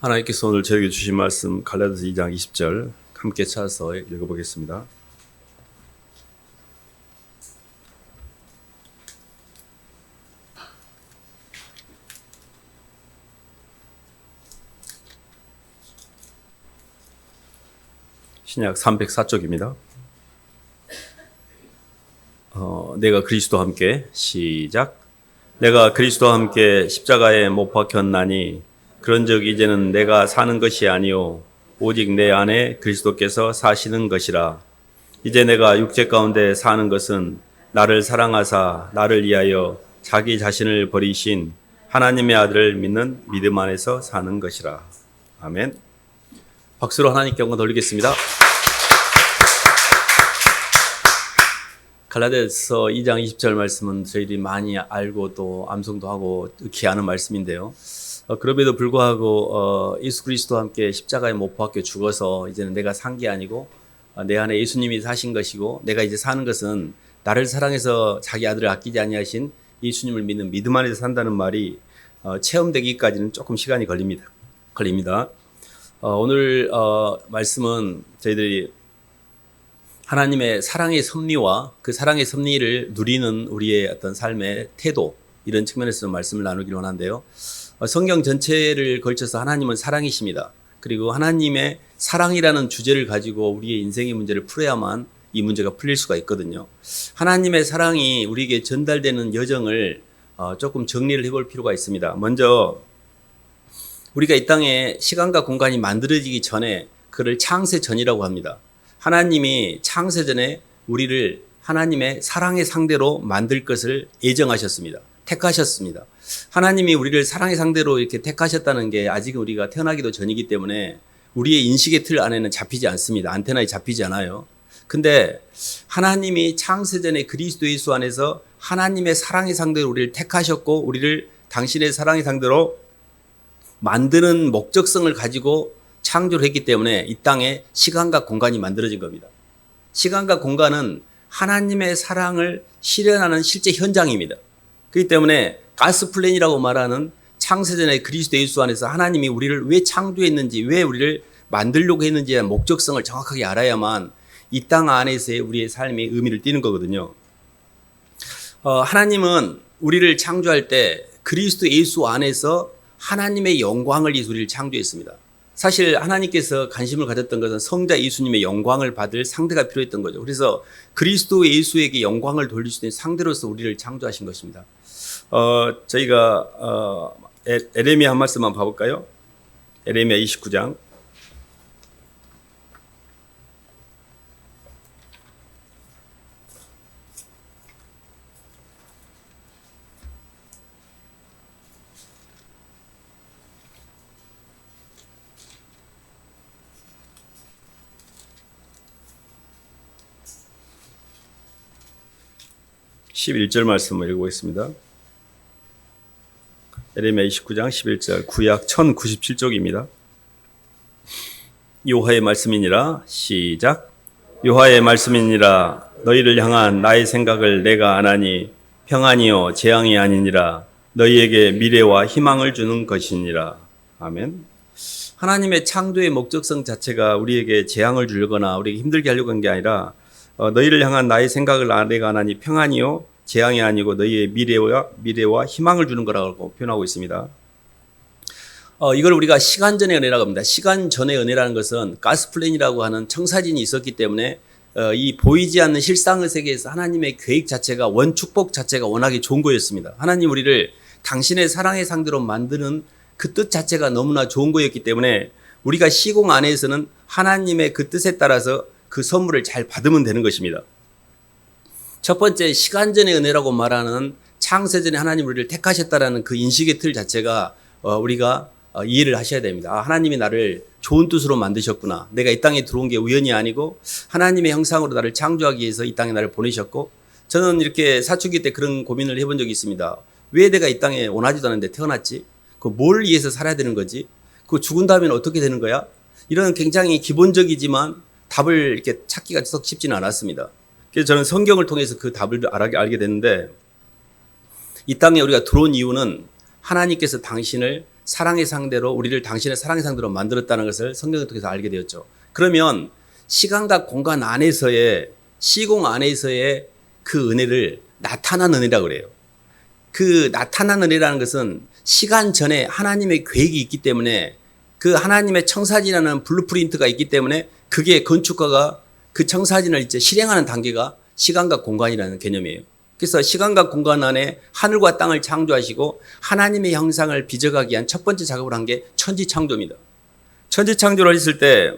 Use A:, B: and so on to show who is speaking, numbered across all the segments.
A: 하나님께서 오늘 저에게 주신 말씀 갈라디아서 2장 20절 함께 찾아서 읽어보겠습니다. 신약 304쪽입니다. 내가 그리스도와 함께 시작. 내가 그리스도와 함께 십자가에 못 박혔나니 그런즉 이제는 내가 사는 것이 아니요 오직 내 안에 그리스도께서 사시는 것이라. 이제 내가 육체 가운데 사는 것은 나를 사랑하사 나를 위하여 자기 자신을 버리신 하나님의 아들을 믿는 믿음 안에서 사는 것이라. 아멘. 박수로 하나님께 영광 돌리겠습니다. 갈라디아서 2장 20절 말씀은 저희들이 많이 알고 또 암송도 하고 기하는 말씀인데요. 그럼에도 불구하고 예수 그리스도와 함께 십자가에 못 박혀 죽어서 이제는 내가 산 게 아니고 내 안에 예수님이 사신 것이고 내가 이제 사는 것은 나를 사랑해서 자기 아들을 아끼지 아니하신 예수님을 믿는 믿음 안에서 산다는 말이 체험되기까지는 조금 시간이 걸립니다. 오늘 말씀은 저희들이 하나님의 사랑의 섭리와 그 사랑의 섭리를 누리는 우리의 어떤 삶의 태도, 이런 측면에서 말씀을 나누기로 하는데요. 성경 전체를 걸쳐서 하나님은 사랑이십니다. 그리고 하나님의 사랑이라는 주제를 가지고 우리의 인생의 문제를 풀어야만 이 문제가 풀릴 수가 있거든요. 하나님의 사랑이 우리에게 전달되는 여정을 조금 정리를 해볼 필요가 있습니다. 먼저 우리가 이 땅에 시간과 공간이 만들어지기 전에 그를 창세 전이라고 합니다. 하나님이 창세 전에 우리를 하나님의 사랑의 상대로 만들 것을 예정하셨습니다. 택하셨습니다. 하나님이 우리를 사랑의 상대로 이렇게 택하셨다는 게 아직 우리가 태어나기도 전이기 때문에 우리의 인식의 틀 안에는 잡히지 않습니다. 안테나에 잡히지 않아요. 근데 하나님이 창세 전에 그리스도 예수 안에서 하나님의 사랑의 상대로 우리를 택하셨고 우리를 당신의 사랑의 상대로 만드는 목적성을 가지고 창조를 했기 때문에 이 땅에 시간과 공간이 만들어진 겁니다. 시간과 공간은 하나님의 사랑을 실현하는 실제 현장입니다. 그렇기 때문에 가스 플랜이라고 말하는 창세전에 그리스도 예수 안에서 하나님이 우리를 왜 창조했는지, 왜 우리를 만들려고 했는지의 목적성을 정확하게 알아야만 이 땅 안에서의 우리의 삶이 의미를 띠는 거거든요. 하나님은 우리를 창조할 때 그리스도 예수 안에서 하나님의 영광을 위해서 우리를 창조했습니다. 사실 하나님께서 관심을 가졌던 것은 성자 예수님의 영광을 받을 상대가 필요했던 거죠. 그래서 그리스도 예수에게 영광을 돌릴 수 있는 상대로서 우리를 창조하신 것입니다. 저희가 에레미야 한 말씀만 봐볼까요? 에레미야 29장 11절 말씀을 읽어보겠습니다. 에레미야 29장 11절 구약 1097쪽입니다. 여호와의 말씀이니라. 시작. 여호와의 말씀이니라. 너희를 향한 나의 생각을 내가 아나니 평안이요 재앙이 아니니라. 너희에게 미래와 희망을 주는 것이니라. 아멘. 하나님의 창조의 목적성 자체가 우리에게 재앙을 주려거나 우리에게 힘들게 하려고 한 게 아니라 너희를 향한 나의 생각을 내가 아나니 평안이요 재앙이 아니고 너희의 미래와 희망을 주는 거라고 표현하고 있습니다. 이걸 우리가 시간 전의 은혜라고 합니다. 시간 전의 은혜라는 것은 가스플랜이라고 하는 청사진이 있었기 때문에 이 보이지 않는 실상의 세계에서 하나님의 계획 자체가 원축복 자체가 워낙에 좋은 거였습니다. 하나님 우리를 당신의 사랑의 상대로 만드는 그 뜻 자체가 너무나 좋은 거였기 때문에 우리가 시공 안에서는 하나님의 그 뜻에 따라서 그 선물을 잘 받으면 되는 것입니다. 첫 번째 시간전의 은혜라고 말하는 창세전에 하나님 우리를 택하셨다라는 그 인식의 틀 자체가 우리가 이해를 하셔야 됩니다. 하나님이 나를 좋은 뜻으로 만드셨구나. 내가 이 땅에 들어온 게 우연이 아니고 하나님의 형상으로 나를 창조하기 위해서 이 땅에 나를 보내셨고, 저는 이렇게 사춘기 때 그런 고민을 해본 적이 있습니다. 왜 내가 이 땅에 원하지도 않은데 태어났지? 뭘 위해서 살아야 되는 거지? 죽은 다음에는 어떻게 되는 거야? 이런 굉장히 기본적이지만 답을 이렇게 찾기가 썩 쉽지는 않았습니다. 그래서 저는 성경을 통해서 그 답을 알게 됐는데, 이 땅에 우리가 들어온 이유는 하나님께서 당신을 사랑의 상대로 우리를 당신의 사랑의 상대로 만들었다는 것을 성경을 통해서 알게 되었죠. 그러면 시간과 공간 안에서의 시공 안에서의 그 은혜를 나타난 은혜라고 그래요. 그 나타난 은혜라는 것은 시간 전에 하나님의 계획이 있기 때문에 그 하나님의 청사진이라는 블루프린트가 있기 때문에 그게 건축가가 그 청사진을 이제 실행하는 단계가 시간과 공간이라는 개념이에요. 그래서 시간과 공간 안에 하늘과 땅을 창조하시고 하나님의 형상을 빚어가기 위한 첫 번째 작업을 한 게 천지창조입니다. 천지창조를 했을 때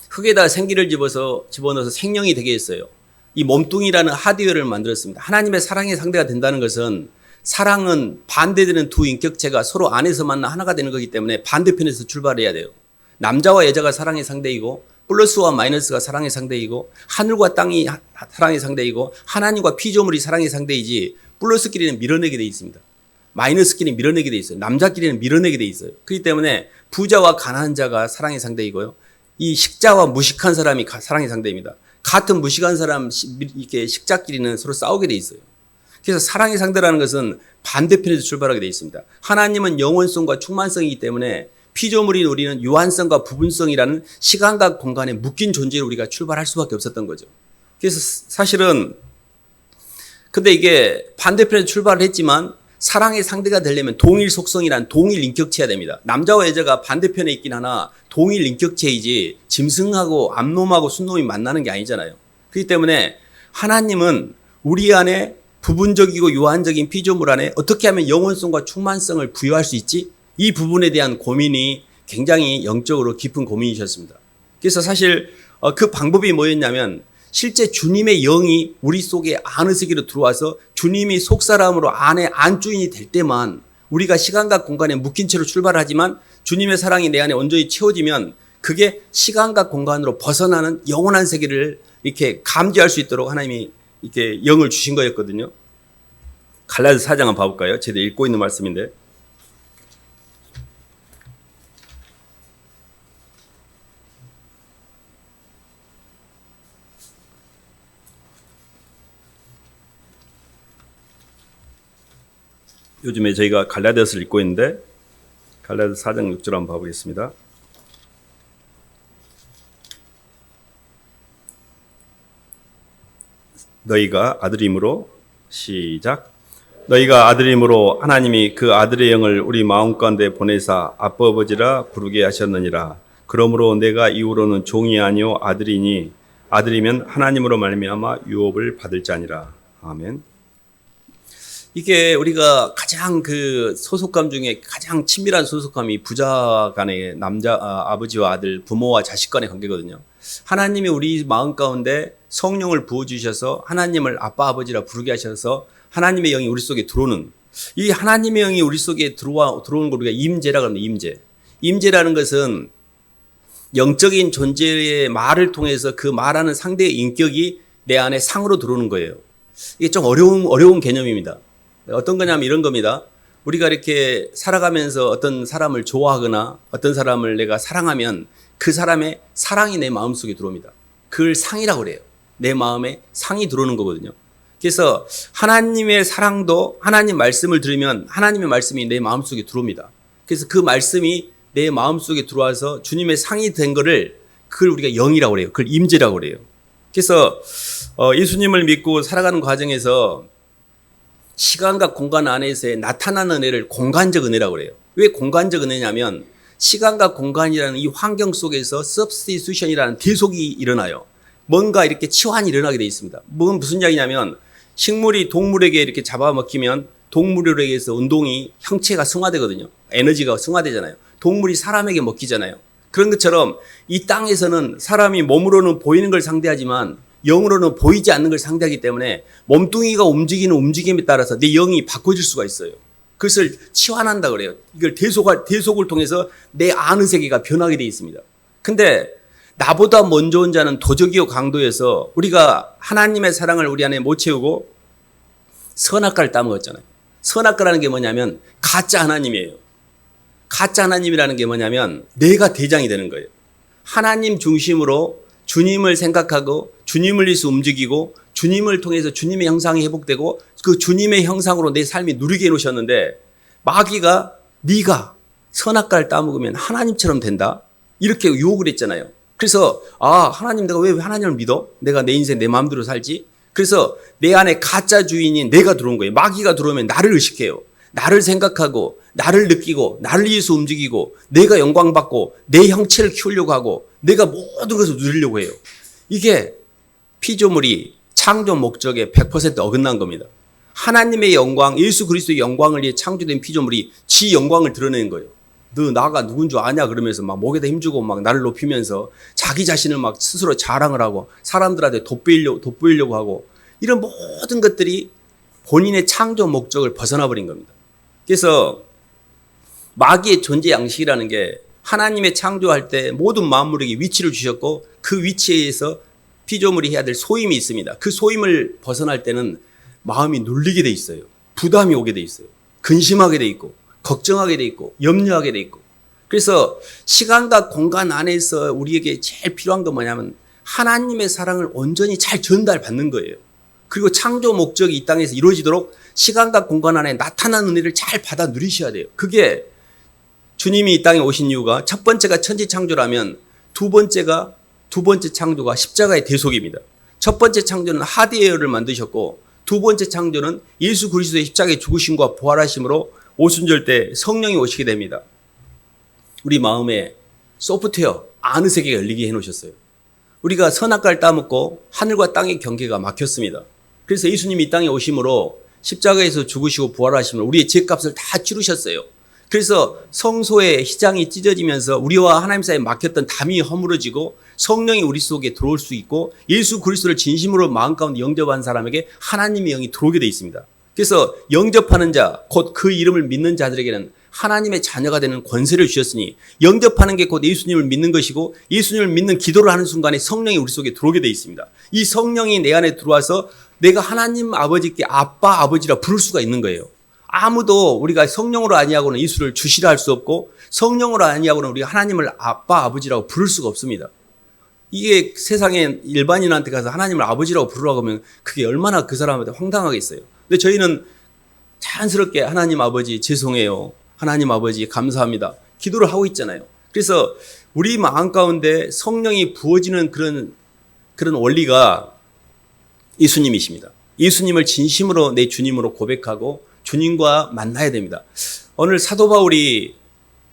A: 흙에다 생기를 집어넣어서 생명이 되게 했어요. 이 몸뚱이라는 하드웨어를 만들었습니다. 하나님의 사랑의 상대가 된다는 것은 사랑은 반대되는 두 인격체가 서로 안에서 만나 하나가 되는 거기 때문에 반대편에서 출발해야 돼요. 남자와 여자가 사랑의 상대이고 플러스와 마이너스가 사랑의 상대이고 하늘과 땅이 사랑의 상대이고 하나님과 피조물이 사랑의 상대이지 플러스끼리는 밀어내게 돼 있습니다. 마이너스끼리는 밀어내게 돼 있어요. 남자끼리는 밀어내게 돼 있어요. 그렇기 때문에 부자와 가난한 자가 사랑의 상대이고요. 이 식자와 무식한 사람이 사랑의 상대입니다. 같은 무식한 사람 이렇게 식자끼리는 서로 싸우게 돼 있어요. 그래서 사랑의 상대라는 것은 반대편에서 출발하게 돼 있습니다. 하나님은 영원성과 충만성이기 때문에 피조물인 우리는 유한성과 부분성이라는 시간과 공간에 묶인 존재로 우리가 출발할 수밖에 없었던 거죠. 그래서 사실은 근데 이게 반대편에 출발을 했지만 사랑의 상대가 되려면 동일 속성이란 동일 인격체여야 됩니다. 남자와 여자가 반대편에 있긴 하나 동일 인격체이지 짐승하고 암놈하고 순놈이 만나는 게 아니잖아요. 그렇기 때문에 하나님은 우리 안에 부분적이고 유한적인 피조물 안에 어떻게 하면 영원성과 충만성을 부여할 수 있지? 이 부분에 대한 고민이 굉장히 영적으로 깊은 고민이셨습니다. 그래서 사실 그 방법이 뭐였냐면 실제 주님의 영이 우리 속에 안으세기로 들어와서 주님이 속사람으로 안에 안주인이 될 때만 우리가 시간과 공간에 묶인 채로 출발하지만 주님의 사랑이 내 안에 온전히 채워지면 그게 시간과 공간으로 벗어나는 영원한 세계를 이렇게 감지할 수 있도록 하나님이 이렇게 영을 주신 거였거든요. 갈라디아서 4장 한번 봐볼까요? 제가 읽고 있는 말씀인데. 요즘에 저희가 갈라디아서를 읽고 있는데 갈라디아서 4장 6절 한번 봐보겠습니다. 너희가 아들임으로 시작. 너희가 아들임으로 하나님이 그 아들의 영을 우리 마음 가운데 보내사 아빠 아버지라 부르게 하셨느니라. 그러므로 내가 이후로는 종이 아니요 아들이니 아들이면 하나님으로 말미암아 유업을 받을 자니라. 아멘. 이게 우리가 가장 그 소속감 중에 가장 친밀한 소속감이 부자 간의 아버지와 아들, 부모와 자식 간의 관계거든요. 하나님이 우리 마음 가운데 성령을 부어주셔서 하나님을 아빠, 아버지라 부르게 하셔서 하나님의 영이 우리 속에 들어오는 이 하나님의 영이 우리 속에 들어오는 걸 우리가 임재라고 합니다. 임재. 임재라는 것은 영적인 존재의 말을 통해서 그 말하는 상대의 인격이 내 안에 상으로 들어오는 거예요. 이게 좀 어려운 개념입니다. 어떤 거냐면 이런 겁니다. 우리가 이렇게 살아가면서 어떤 사람을 좋아하거나 어떤 사람을 내가 사랑하면 그 사람의 사랑이 내 마음속에 들어옵니다. 그걸 상이라고 그래요. 내 마음에 상이 들어오는 거거든요. 그래서 하나님의 사랑도 하나님 말씀을 들으면 하나님의 말씀이 내 마음속에 들어옵니다. 그래서 그 말씀이 내 마음속에 들어와서 주님의 상이 된 거를 그걸 우리가 영이라고 그래요. 그걸 임재라고 그래요. 그래서 예수님을 믿고 살아가는 과정에서 시간과 공간 안에서의 나타나는 은혜를 공간적 은혜라고 그래요. 왜 공간적 은혜냐면 시간과 공간이라는 이 환경 속에서 substitution이라는 대속이 일어나요. 뭔가 이렇게 치환이 일어나게 되어 있습니다. 무슨 이야기냐면 식물이 동물에게 이렇게 잡아먹히면 동물에 의해서 운동이 형체가 승화되거든요. 에너지가 승화되잖아요. 동물이 사람에게 먹히잖아요. 그런 것처럼 이 땅에서는 사람이 몸으로는 보이는 걸 상대하지만 영으로는 보이지 않는 걸 상대하기 때문에 몸뚱이가 움직이는 움직임에 따라서 내 영이 바꿔질 수가 있어요. 그것을 치환한다 그래요. 이걸 대속을 통해서 내 아는 세계가 변하게 되어 있습니다. 근데 나보다 먼저 온 자는 도적이요 강도여서 우리가 하나님의 사랑을 우리 안에 못 채우고 선악과를 따먹었잖아요. 선악과라는 게 뭐냐면 가짜 하나님이에요. 가짜 하나님이라는 게 뭐냐면 내가 대장이 되는 거예요. 하나님 중심으로 주님을 생각하고 주님을 위해서 움직이고 주님을 통해서 주님의 형상이 회복되고 그 주님의 형상으로 내 삶이 누리게 해놓으셨는데 마귀가 네가 선악과를 따먹으면 하나님처럼 된다. 이렇게 유혹을 했잖아요. 그래서 하나님 내가 왜 하나님을 믿어? 내가 내 인생 내 마음대로 살지? 그래서 내 안에 가짜 주인인 내가 들어온 거예요. 마귀가 들어오면 나를 의식해요. 나를 생각하고 나를 느끼고 나를 위해서 움직이고 내가 영광받고 내 형체를 키우려고 하고 내가 모든 것을 누리려고 해요. 이게 피조물이 창조 목적에 100% 어긋난 겁니다. 하나님의 영광, 예수 그리스도의 영광을 위해 창조된 피조물이 지 영광을 드러내는 거예요. 너 나가 누군 줄 아냐 그러면서 막 목에다 힘주고 막 나를 높이면서 자기 자신을 막 스스로 자랑을 하고 사람들한테 돋보이려고 하고 이런 모든 것들이 본인의 창조 목적을 벗어나 버린 겁니다. 그래서 마귀의 존재 양식이라는 게 하나님의 창조할 때 모든 만물에게 위치를 주셨고 그 위치에서 피조물이 해야 될 소임이 있습니다. 그 소임을 벗어날 때는 마음이 눌리게 돼 있어요. 부담이 오게 돼 있어요. 근심하게 돼 있고 걱정하게 돼 있고 염려하게 돼 있고. 그래서 시간과 공간 안에서 우리에게 제일 필요한 건 뭐냐면 하나님의 사랑을 온전히 잘 전달받는 거예요. 그리고 창조 목적이 이 땅에서 이루어지도록 시간과 공간 안에 나타난 은혜를 잘 받아 누리셔야 돼요. 그게 주님이 이 땅에 오신 이유가 첫 번째가 천지 창조라면 두 번째 창조가 십자가의 대속입니다. 첫 번째 창조는 하드웨어를 만드셨고 두 번째 창조는 예수 그리스도의 십자가의 죽으심과 부활하심으로 오순절 때 성령이 오시게 됩니다. 우리 마음에 소프트웨어, 아는 세계가 열리게 해놓으셨어요. 우리가 선악과를 따먹고 하늘과 땅의 경계가 막혔습니다. 그래서 예수님이 이 땅에 오심으로 십자가에서 죽으시고 부활하심으로 우리의 죄값을 다 치르셨어요. 그래서 성소의 휘장이 찢어지면서 우리와 하나님 사이에 막혔던 담이 허물어지고 성령이 우리 속에 들어올 수 있고 예수 그리스도를 진심으로 마음 가운데 영접한 사람에게 하나님의 영이 들어오게 되어 있습니다. 그래서 영접하는 자, 곧 그 이름을 믿는 자들에게는 하나님의 자녀가 되는 권세를 주셨으니 영접하는 게 곧 예수님을 믿는 것이고 예수님을 믿는 기도를 하는 순간에 성령이 우리 속에 들어오게 되어 있습니다. 이 성령이 내 안에 들어와서 내가 하나님 아버지께 아빠 아버지라 부를 수가 있는 거예요. 아무도 우리가 성령으로 아니하고는 예수를 주시라 할 수 없고 성령으로 아니하고는 우리가 하나님을 아빠 아버지라고 부를 수가 없습니다. 이게 세상에 일반인한테 가서 하나님을 아버지라고 부르라고 하면 그게 얼마나 그 사람한테 황당하겠어요. 근데 저희는 자연스럽게 하나님 아버지 죄송해요. 하나님 아버지 감사합니다. 기도를 하고 있잖아요. 그래서 우리 마음 가운데 성령이 부어지는 그런 원리가 예수님이십니다. 예수님을 진심으로 내 주님으로 고백하고 주님과 만나야 됩니다. 오늘 사도 바울이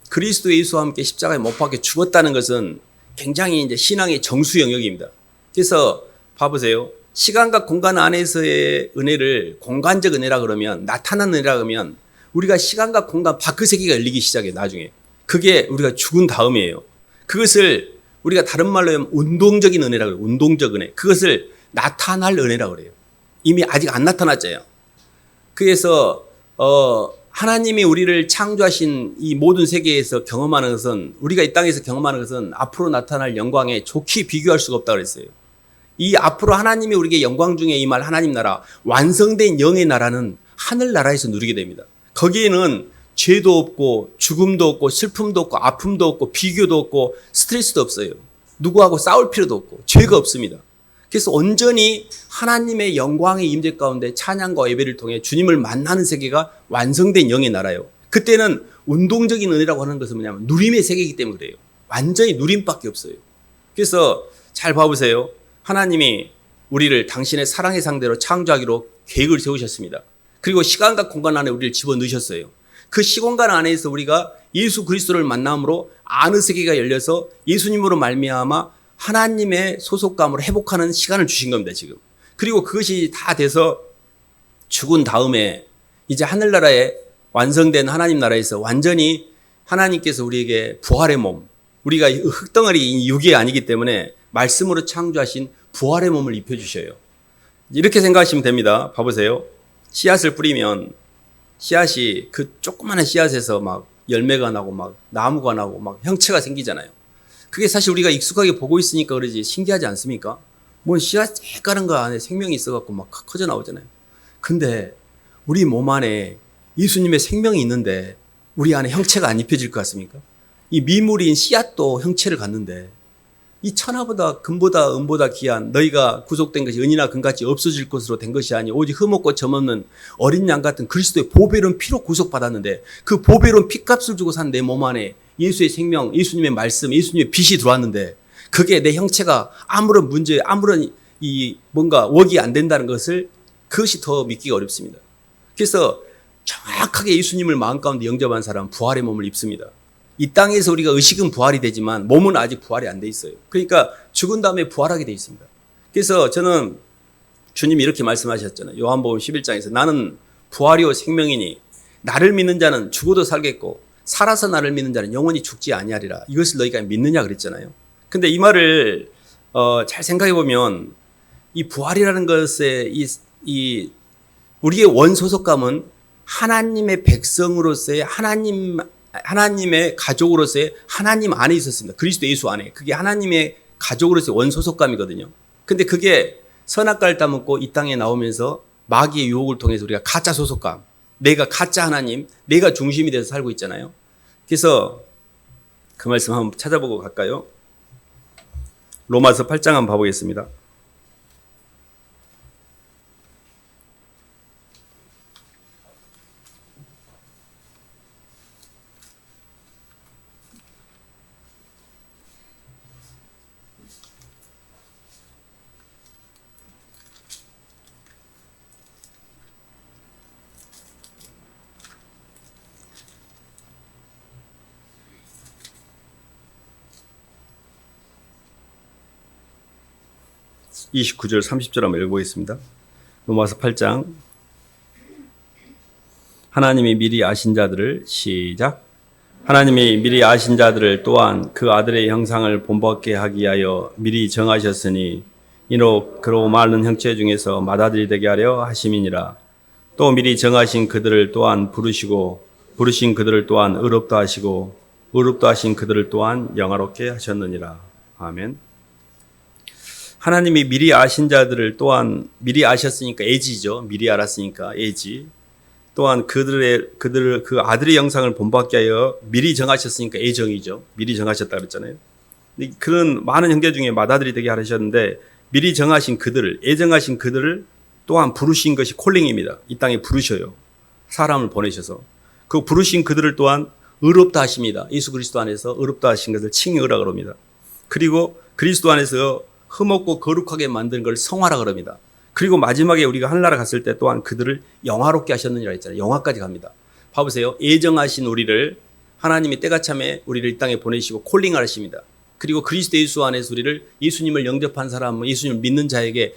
A: 그리스도 예수와 함께 십자가에 못 박혀 죽었다는 것은 굉장히 이제 신앙의 정수 영역입니다. 그래서 봐보세요. 시간과 공간 안에서의 은혜를 공간적 은혜라 그러면 나타난 은혜라 그러면 우리가 시간과 공간 밖의 세계가 열리기 시작해요. 나중에. 그게 우리가 죽은 다음이에요. 그것을 우리가 다른 말로 하면 운동적인 은혜라 그래요. 운동적 은혜. 그것을 나타날 은혜라 그래요. 이미 아직 안 나타났잖아요. 그래서 하나님이 우리를 창조하신 이 모든 세계에서 경험하는 것은 우리가 이 땅에서 경험하는 것은 앞으로 나타날 영광에 좋게 비교할 수가 없다고 그랬어요. 이 앞으로 하나님이 우리에게 영광 중에 임할 하나님 나라, 완성된 영의 나라는 하늘나라에서 누리게 됩니다. 거기에는 죄도 없고 죽음도 없고 슬픔도 없고 아픔도 없고 비교도 없고 스트레스도 없어요. 누구하고 싸울 필요도 없고 죄가 없습니다. 그래서 온전히 하나님의 영광의 임재 가운데 찬양과 예배를 통해 주님을 만나는 세계가 완성된 영의 나라예요. 그때는 운동적인 은혜라고 하는 것은 뭐냐면 누림의 세계이기 때문에 그래요. 완전히 누림밖에 없어요. 그래서 잘 봐보세요. 하나님이 우리를 당신의 사랑의 상대로 창조하기로 계획을 세우셨습니다. 그리고 시간과 공간 안에 우리를 집어넣으셨어요. 그 시공간 안에서 우리가 예수 그리스도를 만남으로 아는 세계가 열려서 예수님으로 말미암아 하나님의 소속감으로 회복하는 시간을 주신 겁니다, 지금. 그리고 그것이 다 돼서 죽은 다음에 이제 하늘나라에 완성된 하나님 나라에서 완전히 하나님께서 우리에게 부활의 몸, 우리가 흙덩어리 육이 아니기 때문에 말씀으로 창조하신 부활의 몸을 입혀주셔요. 이렇게 생각하시면 됩니다. 봐보세요. 씨앗을 뿌리면 씨앗이 그 조그마한 씨앗에서 막 열매가 나고 막 나무가 나고 막 형체가 생기잖아요. 그게 사실 우리가 익숙하게 보고 있으니까 그러지 신기하지 않습니까? 뭔 씨앗 쬐까는 거 안에 생명이 있어갖고 막 커져 나오잖아요. 근데 우리 몸 안에 예수님의 생명이 있는데 우리 안에 형체가 안 입혀질 것 같습니까? 이 미물인 씨앗도 형체를 갖는데 이 천하보다 금보다 은보다 귀한 너희가 구속된 것이 은이나 금같이 없어질 것으로 된 것이 아니 오직 흠없고 점없는 어린 양 같은 그리스도의 보배로운 피로 구속받았는데 그 보배로운 피값을 주고 산 내 몸 안에 예수의 생명, 예수님의 말씀, 예수님의 빛이 들어왔는데 그게 내 형체가 아무런 문제, 아무런 이 뭔가 웍이 안 된다는 것을 그것이 더 믿기가 어렵습니다. 그래서 정확하게 예수님을 마음 가운데 영접한 사람은 부활의 몸을 입습니다. 이 땅에서 우리가 의식은 부활이 되지만 몸은 아직 부활이 안 돼 있어요. 그러니까 죽은 다음에 부활하게 돼 있습니다. 그래서 저는 주님이 이렇게 말씀하셨잖아요. 요한복음 11장에서 나는 부활이요 생명이니 나를 믿는 자는 죽어도 살겠고 살아서 나를 믿는 자는 영원히 죽지 아니하리라. 이것을 너희가 믿느냐 그랬잖아요. 근데 이 말을 잘 생각해 보면 이 부활이라는 것에 이 우리의 원소속감은 하나님의 백성으로서의 하나님의 가족으로서의 하나님 안에 있었습니다. 그리스도 예수 안에. 그게 하나님의 가족으로서의 원소속감이거든요. 근데 그게 선악과를 따먹고 이 땅에 나오면서 마귀의 유혹을 통해서 우리가 가짜 소속감, 내가 가짜 하나님, 내가 중심이 돼서 살고 있잖아요. 그래서 그 말씀 한번 찾아보고 갈까요? 로마서 8장 한번 봐보겠습니다. 이 29절 30절 한번 읽어보겠습니다. 로마서 8장 하나님이 미리 아신 자들을 시작 하나님이 미리 아신 자들을 또한 그 아들의 형상을 본받게 하기 위하여 미리 정하셨으니 이로 그로 마른 형체 중에서 맏아들이 되게 하려 하심이니라. 또 미리 정하신 그들을 또한 부르시고 부르신 그들을 또한 의롭다 하시고 의롭다 하신 그들을 또한 영화롭게 하셨느니라. 아멘. 하나님이 미리 아신 자들을 또한 미리 아셨으니까 애지죠. 미리 알았으니까 애지. 또한 그 아들의 영상을 본받게 하여 미리 정하셨으니까 애정이죠. 미리 정하셨다 그랬잖아요. 그런 많은 형제 중에 맏아들이 되게 하셨는데 미리 정하신 그들을 애정하신 그들을 또한 부르신 것이 콜링입니다. 이 땅에 부르셔요. 사람을 보내셔서 그 부르신 그들을 또한 의롭다 하십니다. 예수 그리스도 안에서 의롭다 하신 것을 칭의라 그럽니다. 그리고 그리스도 안에서 흠없고 거룩하게 만든 걸 성화라 그럽니다. 그리고 마지막에 우리가 하늘나라 갔을 때 또한 그들을 영화롭게 하셨느니라 했잖아요. 영화까지 갑니다. 봐보세요. 예정하신 우리를 하나님이 때가참에 우리를 이 땅에 보내시고 콜링하십니다. 그리고 그리스도 예수 안에서 우리를 예수님을 영접한 사람, 예수님을 믿는 자에게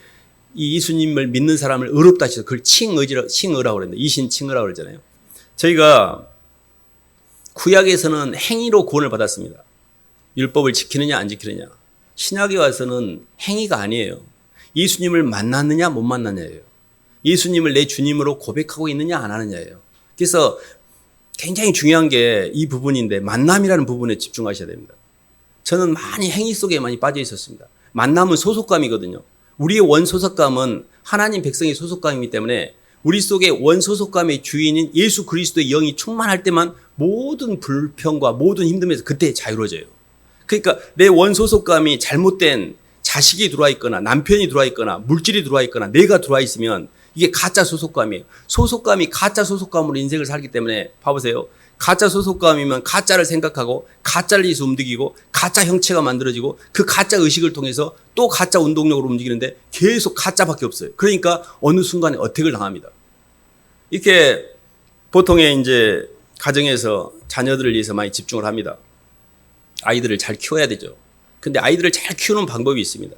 A: 이 예수님을 믿는 사람을 의롭다 하셔서 그걸 칭의라고 그랬는데 이신칭의라고 그러잖아요. 저희가 구약에서는 행위로 구원을 받았습니다. 율법을 지키느냐 안 지키느냐. 신약에 와서는 행위가 아니에요. 예수님을 만났느냐 못 만났냐예요. 예수님을 내 주님으로 고백하고 있느냐 안 하느냐예요. 그래서 굉장히 중요한 게 이 부분인데 만남이라는 부분에 집중하셔야 됩니다. 저는 많이 행위 속에 많이 빠져 있었습니다. 만남은 소속감이거든요. 우리의 원소속감은 하나님 백성의 소속감이기 때문에 우리 속에 원소속감의 주인인 예수 그리스도의 영이 충만할 때만 모든 불평과 모든 힘듦에서 그때 자유로워져요. 그러니까 내 원소속감이 잘못된 자식이 들어와 있거나 남편이 들어와 있거나 물질이 들어와 있거나 내가 들어와 있으면 이게 가짜 소속감이에요. 소속감이 가짜 소속감으로 인생을 살기 때문에 봐보세요. 가짜 소속감이면 가짜를 생각하고 가짜를 위해서 움직이고 가짜 형체가 만들어지고 그 가짜 의식을 통해서 또 가짜 운동력으로 움직이는데 계속 가짜밖에 없어요. 그러니까 어느 순간에 어택을 당합니다. 이렇게 보통의 이제 가정에서 자녀들을 위해서 많이 집중을 합니다. 아이들을 잘 키워야 되죠. 근데 아이들을 잘 키우는 방법이 있습니다.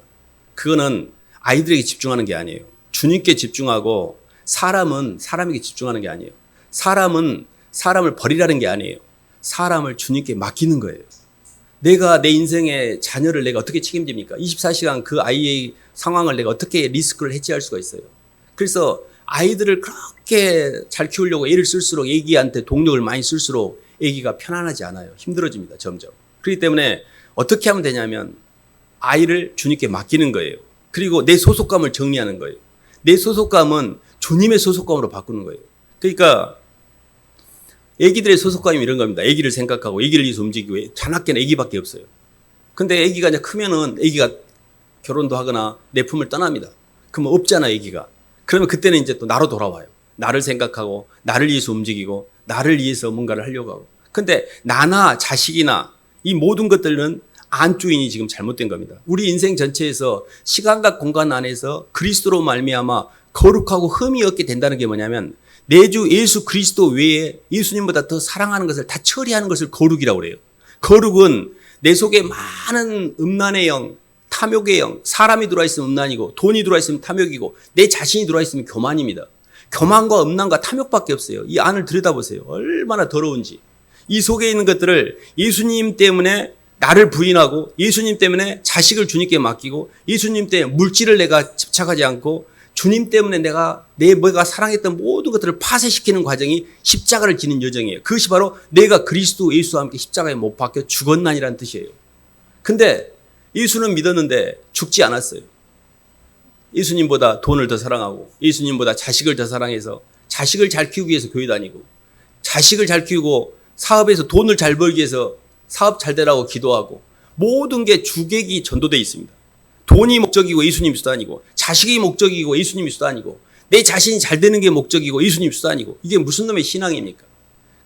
A: 그거는 아이들에게 집중하는 게 아니에요. 주님께 집중하고 사람은 사람에게 집중하는 게 아니에요. 사람은 사람을 버리라는 게 아니에요. 사람을 주님께 맡기는 거예요. 내가 내 인생의 자녀를 내가 어떻게 책임집니까? 24시간 그 아이의 상황을 내가 어떻게 리스크를 해지할 수가 있어요. 그래서 아이들을 그렇게 잘 키우려고 애를 쓸수록 애기한테 동력을 많이 쓸수록 애기가 편안하지 않아요. 힘들어집니다. 점점. 그렇기 때문에 어떻게 하면 되냐면 아이를 주님께 맡기는 거예요. 그리고 내 소속감을 정리하는 거예요. 내 소속감은 주님의 소속감으로 바꾸는 거예요. 그러니까 애기들의 소속감이 이런 겁니다. 애기를 생각하고 애기를 위해서 움직이고 자나깨는 애기밖에 없어요. 근데 아기가 이제 크면은 아기가 결혼도 하거나 내 품을 떠납니다. 그러면 없잖아, 아기가. 그러면 그때는 이제 또 나로 돌아와요. 나를 생각하고 나를 위해서 움직이고 나를 위해서 뭔가를 하려고 하고. 근데 나나 자식이나 이 모든 것들은 안주인이 지금 잘못된 겁니다. 우리 인생 전체에서 시간과 공간 안에서 그리스도로 말미암아 거룩하고 흠이 없게 된다는 게 뭐냐면 내 주 예수 그리스도 외에 예수님보다 더 사랑하는 것을 다 처리하는 것을 거룩이라고 그래요. 거룩은 내 속에 많은 음란의 영, 탐욕의 영, 사람이 들어와 있으면 음란이고 돈이 들어와 있으면 탐욕이고 내 자신이 들어와 있으면 교만입니다. 교만과 음란과 탐욕밖에 없어요. 이 안을 들여다보세요. 얼마나 더러운지. 이 속에 있는 것들을 예수님 때문에 나를 부인하고 예수님 때문에 자식을 주님께 맡기고 예수님 때문에 물질을 내가 집착하지 않고 주님 때문에 내가 사랑했던 모든 것들을 파쇄시키는 과정이 십자가를 지는 여정이에요. 그것이 바로 내가 그리스도 예수와 함께 십자가에 못 박혀 죽었나니라는 뜻이에요. 근데 예수는 믿었는데 죽지 않았어요. 예수님보다 돈을 더 사랑하고 예수님보다 자식을 더 사랑해서 자식을 잘 키우기 위해서 교회 다니고 자식을 잘 키우고 사업에서 돈을 잘 벌기 위해서 사업 잘 되라고 기도하고 모든 게 주객이 전도되어 있습니다. 돈이 목적이고 예수님이 수단이고 자식이 목적이고 예수님이 수단이고 내 자신이 잘 되는 게 목적이고 예수님이 수단이고 이게 무슨 놈의 신앙입니까?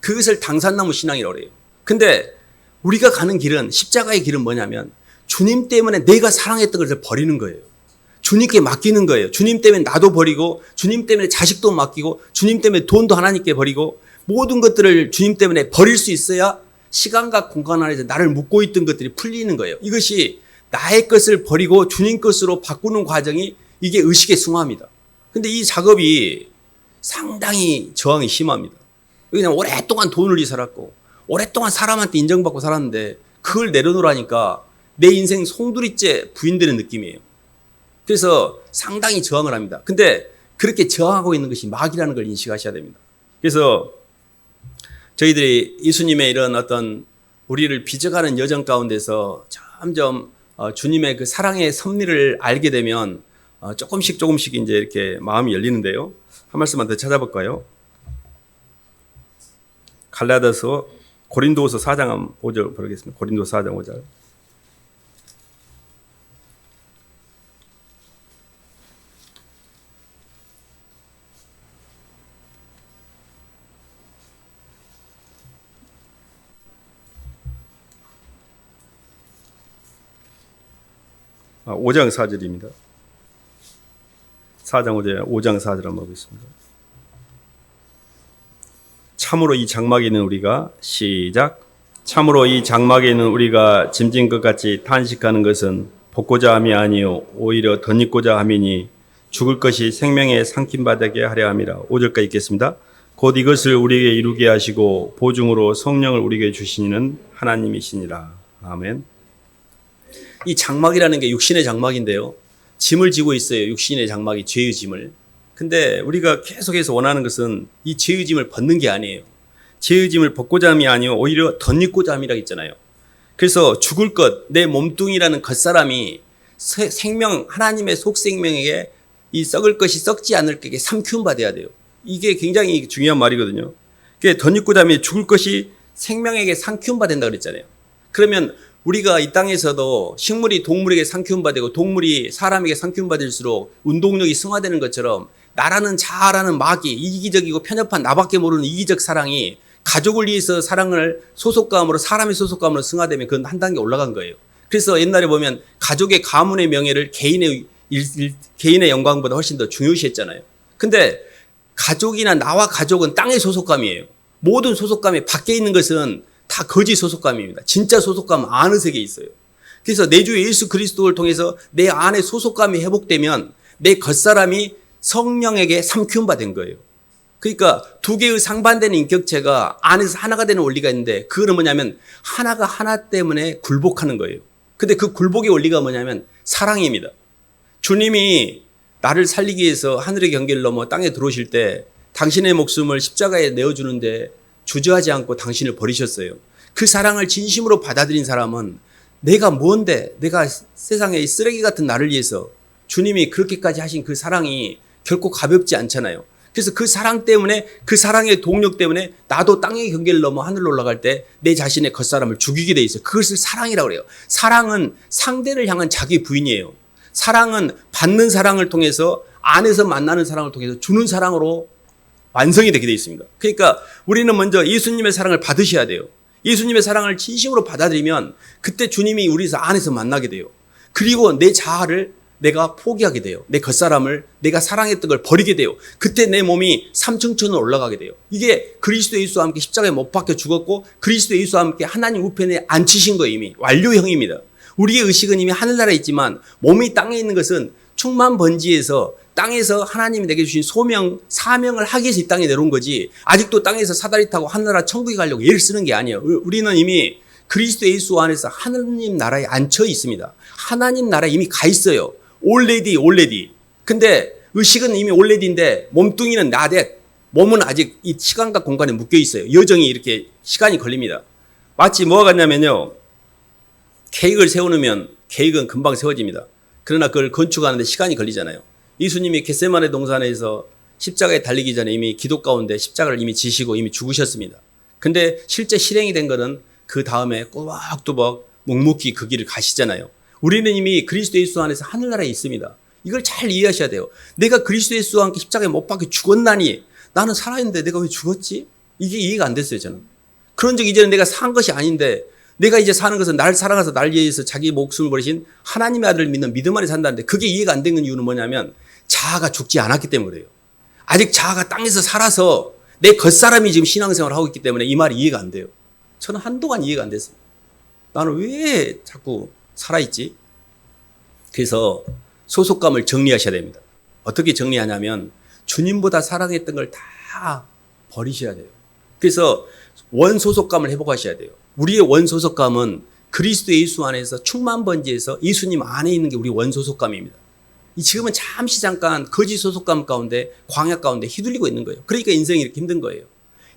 A: 그것을 당산나무 신앙이라고 해요. 근데 우리가 가는 길은 십자가의 길은 뭐냐면 주님 때문에 내가 사랑했던 것을 버리는 거예요. 주님께 맡기는 거예요. 주님 때문에 나도 버리고 주님 때문에 자식도 맡기고 주님 때문에 돈도 하나님께 버리고 모든 것들을 주님 때문에 버릴 수 있어야 시간과 공간 안에서 나를 묶고 있던 것들이 풀리는 거예요. 이것이 나의 것을 버리고 주님 것으로 바꾸는 과정이 이게 의식의 승화입니다. 근데 이 작업이 상당히 저항이 심합니다. 그냥 오랫동안 돈을 위해 살았고 오랫동안 사람한테 인정받고 살았는데 그걸 내려놓으라니까 내 인생 송두리째 부인되는 느낌이에요. 그래서 상당히 저항을 합니다. 근데 그렇게 저항하고 있는 것이 마귀라는 걸 인식하셔야 됩니다. 그래서 저희들이 예수님의 이런 어떤 우리를 빚어가는 여정 가운데서 점점 주님의 그 사랑의 섭리를 알게 되면 조금씩 이제 이렇게 마음이 열리는데요. 한 말씀만 더 찾아볼까요? 갈라디아서 고린도후서 4장 5절 보겠습니다. 고린도서 4장 5절. 아, 5장 4절입니다. 4장 4절 한번 보겠습니다. 참으로 이 장막에 있는 우리가 시작. 참으로 이 장막에 있는 우리가 짐진 것 같이 탄식하는 것은 벗고자 함이 아니요 오히려 덧입고자 함이니 죽을 것이 생명에 삼킴받게 하려 함이라. 5절까지 읽겠습니다. 곧 이것을 우리에게 이루게 하시고 보증으로 성령을 우리에게 주시는 하나님이시니라. 아멘. 이 장막이라는 게 육신의 장막인데요. 짐을 지고 있어요. 육신의 장막이 죄의 짐을. 근데 우리가 계속해서 원하는 것은 이 죄의 짐을 벗는 게 아니에요. 죄의 짐을 벗고자 함이 아니요 오히려 덧입고자 함이라고 했잖아요. 그래서 죽을 것, 내 몸뚱이라는 겉사람이 생명, 하나님의 속생명에게 이 썩을 것이 썩지 않을 것에게 삼키움 받아야 돼요. 이게 굉장히 중요한 말이거든요. 그게 덧입고자 함이 죽을 것이 생명에게 삼키움 받는다 그랬잖아요. 그러면 우리가 이 땅에서도 식물이 동물에게 삼키움받고 동물이 사람에게 삼키움받을수록 운동력이 승화되는 것처럼 나라는 자아라는 마귀, 이기적이고 편협한 나밖에 모르는 이기적 사랑이 가족을 위해서 사랑을 소속감으로 사람의 소속감으로 승화되면 그건 한 단계 올라간 거예요. 그래서 옛날에 보면 가족의 가문의 명예를 개인의 영광보다 훨씬 더 중요시했잖아요. 근데 가족이나 나와 가족은 땅의 소속감이에요. 모든 소속감이 밖에 있는 것은 다 거짓 소속감입니다. 진짜 소속감은 안의 세계에 있어요. 그래서 내 주 예수 그리스도를 통해서 내 안에 소속감이 회복되면 내 겉사람이 성령에게 삼키움받은 거예요. 그러니까 두 개의 상반되는 인격체가 안에서 하나가 되는 원리가 있는데 그거는 뭐냐면 하나가 하나 때문에 굴복하는 거예요. 근데 그 굴복의 원리가 뭐냐면 사랑입니다. 주님이 나를 살리기 위해서 하늘의 경계를 넘어 땅에 들어오실 때 당신의 목숨을 십자가에 내어주는데 주저하지 않고 당신을 버리셨어요. 그 사랑을 진심으로 받아들인 사람은 내가 뭔데 내가 세상에 쓰레기 같은 나를 위해서 주님이 그렇게까지 하신 그 사랑이 결코 가볍지 않잖아요. 그래서 그 사랑 때문에, 그 사랑의 동력 때문에 나도 땅의 경계를 넘어 하늘로 올라갈 때 내 자신의 겉사람을 죽이게 돼 있어요. 그것을 사랑이라고 그래요. 사랑은 상대를 향한 자기 부인이에요. 사랑은 받는 사랑을 통해서, 안에서 만나는 사랑을 통해서 주는 사랑으로 완성이 되게 돼 있습니다. 그러니까 우리는 먼저 예수님의 사랑을 받으셔야 돼요. 예수님의 사랑을 진심으로 받아들이면 그때 주님이 우리 안에서 만나게 돼요. 그리고 내 자아를 내가 포기하게 돼요. 내 겉사람을, 내가 사랑했던 걸 버리게 돼요. 그때 내 몸이 삼층천으로 올라가게 돼요. 이게 그리스도 예수와 함께 십자가에 못 박혀 죽었고 그리스도 예수와 함께 하나님 우편에 앉히신 거예요. 이미 완료형입니다. 우리의 의식은 이미 하늘나라에 있지만 몸이 땅에 있는 것은 충만 번지에서 땅에서 하나님이 내게 주신 소명, 사명을 하기 위해서 이 땅에 내려온 거지, 아직도 땅에서 사다리 타고 하늘나라 천국에 가려고 애를 쓰는 게 아니에요. 우리는 이미 그리스도 예수 안에서 하나님 나라에 앉혀 있습니다. 하나님 나라에 이미 가 있어요. 올레디. 근데 의식은 이미 올레디인데 몸뚱이는 나대, 몸은 아직 이 시간과 공간에 묶여 있어요. 여정이 이렇게 시간이 걸립니다. 마치 뭐가 같냐면요, 계획을 세우면 계획은 금방 세워집니다. 그러나 그걸 건축하는데 시간이 걸리잖아요. 예수님이 겟세마네 동산에서 십자가에 달리기 전에 이미 기도 가운데 십자가를 이미 지시고 이미 죽으셨습니다. 근데 실제 실행이 된 거는 그 다음에 꼬박꼬박 묵묵히 그 길을 가시잖아요. 우리는 이미 그리스도 예수 안에서 하늘나라에 있습니다. 이걸 잘 이해하셔야 돼요. 내가 그리스도 예수와 함께 십자가에 못 박혀 죽었나니 나는 살아있는데 내가 왜 죽었지? 이게 이해가 안 됐어요, 저는. 그런 적 이제는 내가 산 것이 아닌데, 내가 이제 사는 것은 날 사랑해서 날 위해서 자기 목숨을 버리신 하나님의 아들을 믿는 믿음 안에 산다는데, 그게 이해가 안 되는 이유는 뭐냐면 자아가 죽지 않았기 때문에 그래요. 아직 자아가 땅에서 살아서 내 겉사람이 지금 신앙생활을 하고 있기 때문에 이 말이 이해가 안 돼요. 저는 한동안 이해가 안 됐어요. 나는 왜 자꾸 살아있지? 그래서 소속감을 정리하셔야 됩니다. 어떻게 정리하냐면 주님보다 사랑했던 걸 다 버리셔야 돼요. 그래서 원소속감을 회복하셔야 돼요. 우리의 원소속감은 그리스도 예수 안에서 충만번지에서 예수님 안에 있는 게 우리 원소속감입니다. 지금은 잠깐 거짓 소속감 가운데, 광야 가운데 휘둘리고 있는 거예요. 그러니까 인생이 이렇게 힘든 거예요.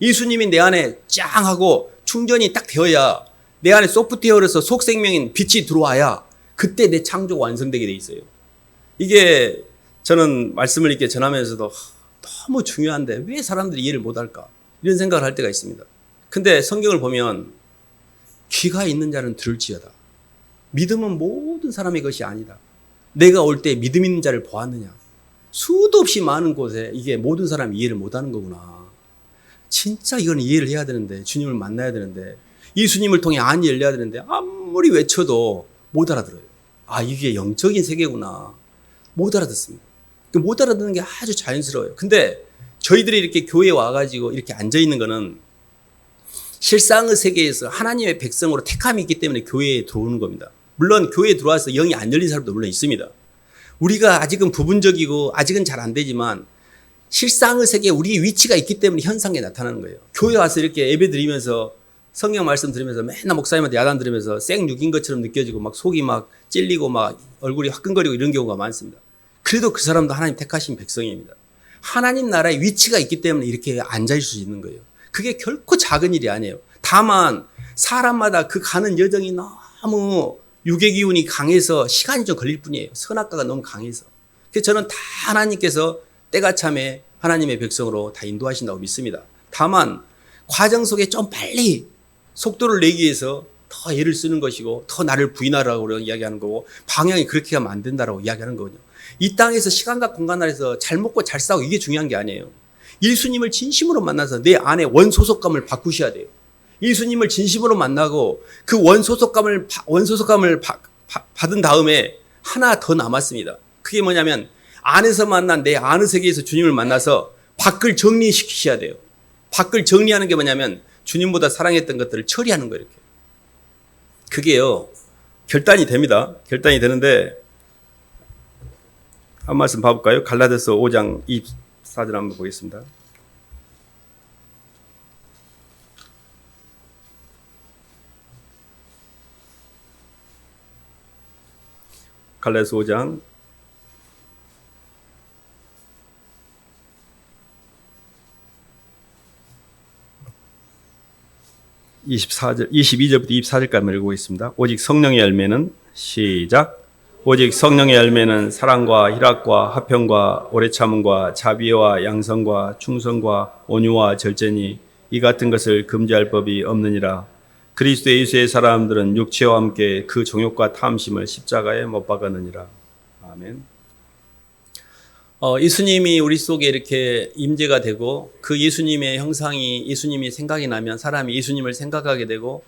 A: 예수님이 내 안에 짱 하고 충전이 딱 되어야, 내 안에 소프트웨어로서 속생명인 빛이 들어와야 그때 내 창조가 완성되게 돼 있어요. 이게 저는 말씀을 이렇게 전하면서도 너무 중요한데 왜 사람들이 이해를 못할까, 이런 생각을 할 때가 있습니다. 근데 성경을 보면 귀가 있는 자는 들을지어다. 믿음은 모든 사람의 것이 아니다. 내가 올 때 믿음 있는 자를 보았느냐. 수도 없이 많은 곳에 이게 모든 사람이 이해를 못하는 거구나. 진짜 이건 이해를 해야 되는데, 주님을 만나야 되는데, 예수님을 통해 안이 열려야 되는데 아무리 외쳐도 못 알아들어요. 아, 이게 영적인 세계구나. 못 알아듣습니다. 못 알아듣는 게 아주 자연스러워요. 근데 저희들이 이렇게 교회에 와가지고 이렇게 앉아있는 거는 실상의 세계에서 하나님의 백성으로 택함이 있기 때문에 교회에 들어오는 겁니다. 물론 교회에 들어와서 영이 안 열린 사람도 물론 있습니다. 우리가 아직은 부분적이고 아직은 잘 안 되지만 실상의 세계에 우리의 위치가 있기 때문에 현상에 나타나는 거예요. 교회 와서 이렇게 예배 드리면서 성경 말씀 들으면서 맨날 목사님한테 야단 들으면서 생육인 것처럼 느껴지고 막 속이 막 찔리고 막 얼굴이 화끈거리고 이런 경우가 많습니다. 그래도 그 사람도 하나님 택하신 백성입니다. 하나님 나라에 위치가 있기 때문에 이렇게 앉아있을 수 있는 거예요. 그게 결코 작은 일이 아니에요. 다만 사람마다 그 가는 여정이 너무 육의 기운이 강해서 시간이 좀 걸릴 뿐이에요. 선악과가 너무 강해서. 그래서 저는 다 하나님께서 때가 참에 하나님의 백성으로 다 인도하신다고 믿습니다. 다만 과정 속에 좀 빨리 속도를 내기 위해서 더 애를 쓰는 것이고 더 나를 부인하라고 이야기하는 거고, 방향이 그렇게 하면 안 된다라고 이야기하는 거거든요. 이 땅에서 시간과 공간 안에서 잘 먹고 잘 싸고 이게 중요한 게 아니에요. 예수님을 진심으로 만나서 내 안에 원소속감을 바꾸셔야 돼요. 예수님을 진심으로 만나고 그 원소속감을 받은 다음에 하나 더 남았습니다. 그게 뭐냐면 안에서 만난 내 안의 세계에서 주님을 만나서 밖을 정리시키셔야 돼요. 밖을 정리하는 게 뭐냐면 주님보다 사랑했던 것들을 처리하는 거예요. 이렇게. 그게요, 결단이 됩니다. 결단이 되는데 한 말씀 봐볼까요? 갈라디아서 5장 24절 한번 보겠습니다. 갈라디아서 5장 22절부터 24절까지 읽고 있습니다. 오직 성령의 열매는 시작. 오직 성령의 열매는 사랑과 희락과 화평과 오래 참음과 자비와 양성과 충성과 온유와 절제니 이 같은 것을 금지할 법이 없느니라. 그리스도 예수의 사람들은 육체와 함께 그 정욕과 탐심을 십자가에 못 박았느니라. 아멘. 예수님이 우리 속에 이렇게 임재가 되고 그 예수님의 형상이 예수님이 생각이 나면 사람이 예수님을 생각하게 되고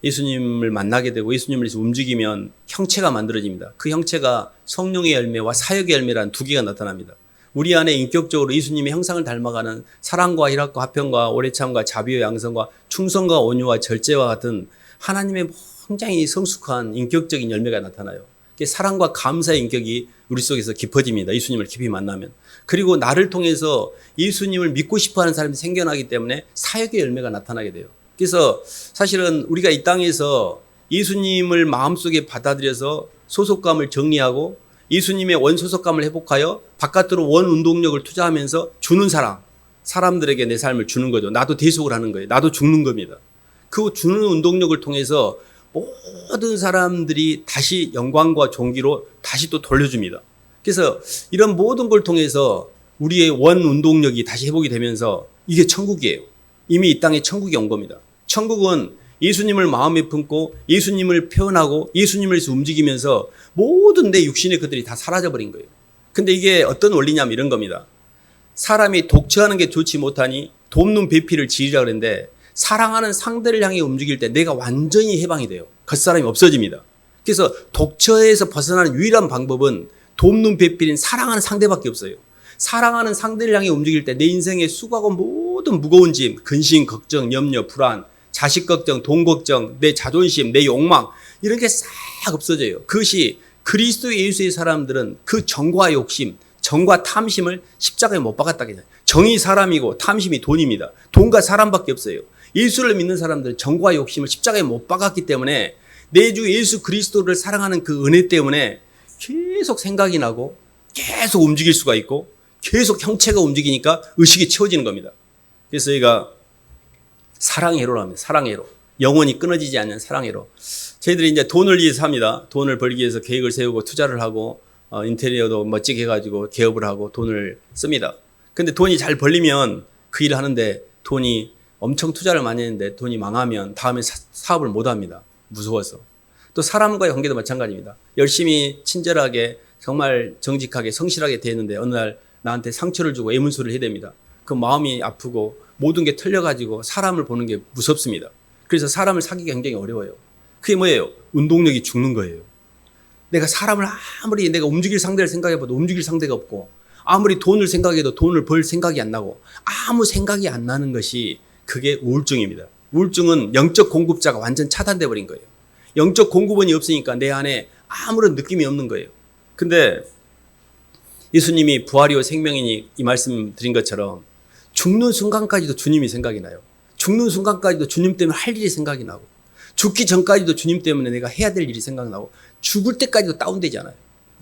A: 예수님을 만나게 되고 예수님을 움직이면 형체가 만들어집니다. 그 형체가 성령의 열매와 사역의 열매라는 두 개가 나타납니다. 우리 안에 인격적으로 예수님의 형상을 닮아가는 사랑과 희락과 화평과 오래 참과 자비와 양성과 충성과 온유와 절제와 같은 하나님의 굉장히 성숙한 인격적인 열매가 나타나요. 사랑과 감사의 인격이 우리 속에서 깊어집니다. 예수님을 깊이 만나면. 그리고 나를 통해서 예수님을 믿고 싶어하는 사람이 생겨나기 때문에 사역의 열매가 나타나게 돼요. 그래서 사실은 우리가 이 땅에서 예수님을 마음속에 받아들여서 소속감을 정리하고 예수님의 원소속감을 회복하여 바깥으로 원운동력을 투자하면서 주는 사람들에게 내 삶을 주는 거죠. 나도 대속을 하는 거예요. 나도 죽는 겁니다. 그 주는 운동력을 통해서 모든 사람들이 다시 영광과 존귀로 다시 또 돌려줍니다. 그래서 이런 모든 걸 통해서 우리의 원운동력이 다시 회복이 되면서 이게 천국이에요. 이미 이 땅에 천국이 온 겁니다. 천국은 예수님을 마음에 품고 예수님을 표현하고 예수님을 움직이면서 모든 내 육신의 것들이 다 사라져버린 거예요. 근데 이게 어떤 원리냐면 이런 겁니다. 사람이 독처하는 게 좋지 못하니 돕는 배필을 지으라 그랬는데 사랑하는 상대를 향해 움직일 때 내가 완전히 해방이 돼요. 겉사람이 없어집니다. 그래서 독처에서 벗어나는 유일한 방법은 돕는 배필인 사랑하는 상대밖에 없어요. 사랑하는 상대를 향해 움직일 때 내 인생의 수고하고 모든 무거운 짐, 근심, 걱정, 염려, 불안, 자식 걱정, 돈 걱정, 내 자존심, 내 욕망 이런 게 싹 없어져요. 그것이 그리스도 예수의 사람들은 그 정과 욕심, 정과 탐심을 십자가에 못 박았다고 해요. 정이 사람이고 탐심이 돈입니다. 돈과 사람밖에 없어요. 예수를 믿는 사람들은 정과 욕심을 십자가에 못 박았기 때문에 내 주 예수 그리스도를 사랑하는 그 은혜 때문에 계속 생각이 나고 계속 움직일 수가 있고 계속 형체가 움직이니까 의식이 채워지는 겁니다. 그래서 저희가 사랑회로를 합니다. 사랑회로. 영원히 끊어지지 않는 사랑회로. 저희들이 이제 돈을 위해서 합니다. 돈을 벌기 위해서 계획을 세우고 투자를 하고 인테리어도 멋지게 해가지고 개업을 하고 돈을 씁니다. 근데 돈이 잘 벌리면 그 일을 하는데 돈이 엄청 투자를 많이 했는데 돈이 망하면 다음에 사업을 못 합니다. 무서워서. 또 사람과의 관계도 마찬가지입니다. 열심히 친절하게 정말 정직하게 성실하게 대했는데 어느 날 나한테 상처를 주고 애문소리를 해야 됩니다. 그 마음이 아프고 모든 게 털려가지고 사람을 보는 게 무섭습니다. 그래서 사람을 사귀기가 굉장히 어려워요. 그게 뭐예요? 운동력이 죽는 거예요. 내가 사람을 아무리 내가 움직일 상대를 생각해봐도 움직일 상대가 없고 아무리 돈을 생각해도 돈을 벌 생각이 안 나고 아무 생각이 안 나는 것이 그게 우울증입니다. 우울증은 영적 공급자가 완전 차단돼 버린 거예요. 영적 공급원이 없으니까 내 안에 아무런 느낌이 없는 거예요. 근데 예수님이 부활이요 생명이니 이 말씀 드린 것처럼 죽는 순간까지도 주님이 생각이 나요. 죽는 순간까지도 주님 때문에 할 일이 생각이 나고 죽기 전까지도 주님 때문에 내가 해야 될 일이 생각나고 죽을 때까지도 다운되잖아요.